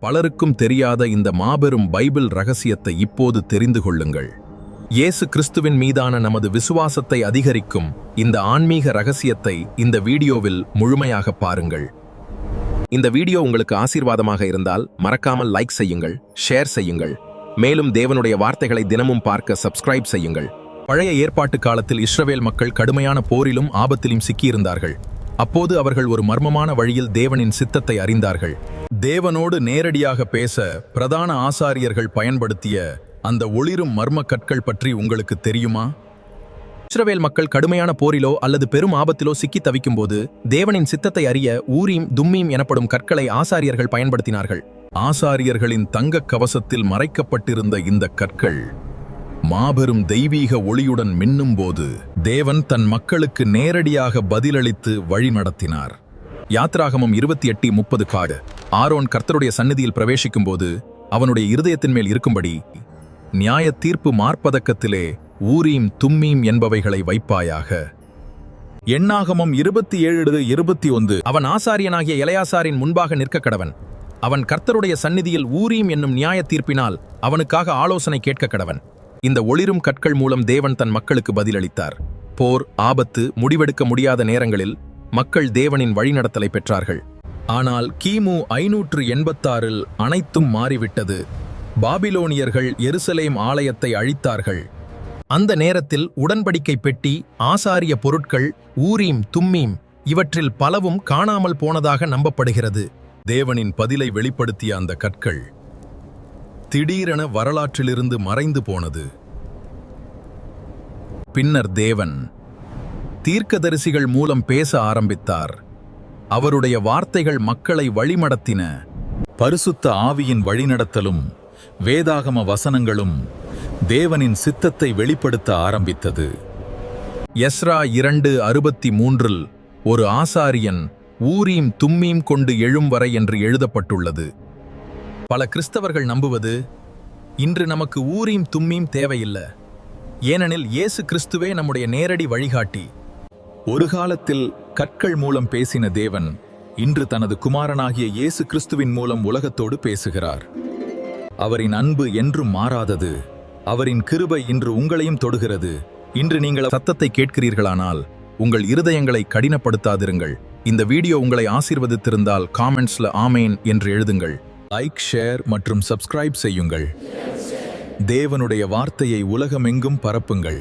பலருக்கும் தெரியாத இந்த மாபெரும் பைபிள் ரகசியத்தை இப்போது தெரிந்து கொள்ளுங்கள். இயேசு கிறிஸ்துவின் மீதான நமது விசுவாசத்தை அதிகரிக்கும் இந்த ஆன்மீக ரகசியத்தை இந்த வீடியோவில் முழுமையாக பாருங்கள். இந்த வீடியோ உங்களுக்கு ஆசீர்வாதமாக இருந்தால் மறக்காமல் லைக் செய்யுங்கள், ஷேர் செய்யுங்கள். மேலும் தேவனுடைய வார்த்தைகளை தினமும் பார்க்க சப்ஸ்கிரைப் செய்யுங்கள். பழைய ஏற்பாட்டு காலத்தில் இஸ்ரவேல் மக்கள் கடுமையான போரிலும் ஆபத்திலும் சிக்கியிருந்தார்கள். அப்போது அவர்கள் ஒரு மர்மமான வழியில் தேவனின் சித்தத்தை அறிந்தார்கள். தேவனோடு நேரடியாக பேச பிரதான ஆசாரியர்கள் பயன்படுத்திய அந்த ஒளிரும் மர்ம கற்கள் பற்றி உங்களுக்கு தெரியுமா? இஸ்ரவேல் மக்கள் கடுமையான போரிலோ அல்லது பெரும் ஆபத்திலோ சிக்கி தவிக்கும்போது தேவனின் சித்தத்தை அறிய ஊரீம் தும்மீம் எனப்படும் கற்களை ஆசாரியர்கள் பயன்படுத்தினார்கள். ஆசாரியர்களின் தங்கக் கவசத்தில் மறைக்கப்பட்டிருந்த இந்த கற்கள் மாபெரும் தெய்வீக ஒளியுடன் மின்னும் போது தேவன் தன் மக்களுக்கு நேரடியாக பதிலளித்து வழி நடத்தினார். யாத்ராகமம் 28:30 ஆரோன் கர்த்தருடைய சந்நிதியில் பிரவேசிக்கும் போது அவனுடைய இருதயத்தின் மேல் இருக்கும்படி நியாய தீர்ப்பு மார்பதக்கத்திலே ஊரீம் தும்மீம் என்பவைகளை வைப்பாயாக. எண்ணாகமம் 27:21 அவன் ஆசாரியனாகிய எலெயாசாரின் முன்பாக நிற்க கடவன். அவன் கர்த்தருடைய சந்நிதியில் ஊரீம் என்னும் நியாய தீர்ப்பினால் அவனுக்காக ஆலோசனை கேட்க கடவன். இந்த ஒளிரும் கற்கள் மூலம் தேவன் தன் மக்களுக்கு பதிலளித்தார். போர், ஆபத்து, முடிவெடுக்க முடியாத நேரங்களில் மக்கள் தேவனின் வழிநடத்தலை பெற்றார்கள். ஆனால் கிமு 586 அனைத்தும் மாறிவிட்டது. பாபிலோனியர்கள் எருசலேம் ஆலயத்தை அழித்தார்கள். அந்த நேரத்தில் உடன்படிக்கை பெட்டி, ஆசாரிய பொருட்கள், ஊரீம் தும்மீம் இவற்றில் பலவும் காணாமல் போனதாக நம்பப்படுகிறது. தேவனின் பதிலை வெளிப்படுத்திய அந்த கற்கள் திடீரென வரலாற்றிலிருந்து மறைந்து போனது. பின்னர் தேவன் தீர்க்கதரிசிகள் மூலம் பேச ஆரம்பித்தார். அவருடைய வார்த்தைகள் மக்களை வழிநடத்தின. பரிசுத்த ஆவியின் வழிநடத்தலும் வேதாகம வசனங்களும் தேவனின் சித்தத்தை வெளிப்படுத்த ஆரம்பித்தது. எஸ்ரா 2:63 ஒரு ஆசாரியன் ஊரீம் தும்மீம் கொண்டு எழும் வரை என்று எழுதப்பட்டுள்ளது. பல கிறிஸ்தவர்கள் நம்புவது இன்று நமக்கு ஊரீம் தும்மீம் தேவையில்லை, ஏனெனில் இயேசு கிறிஸ்துவே நம்முடைய நேரடி வழிகாட்டி. ஒரு காலத்தில் கற்கள் மூலம் பேசின தேவன் இன்று தனது குமாரனாகிய இயேசு கிறிஸ்துவின் மூலம் உலகத்தோடு பேசுகிறார். அவரின் அன்பு என்றும் மாறாதது. அவரின் கிருபை இன்று உங்களையும் தொடுகிறது. இன்று நீங்கள் சத்தத்தை கேட்கிறீர்களானால் உங்கள் இருதயங்களை கடினப்படுத்தாதிருங்கள். இந்த வீடியோ உங்களை ஆசீர்வதித்திருந்தால் காமெண்ட்ஸ்ல ஆமேன் என்று எழுதுங்கள். லைக், ஷேர் மற்றும் சப்ஸ்கிரைப் செய்யுங்கள். தேவனுடைய வார்த்தையை உலகமெங்கும் பரப்புங்கள்.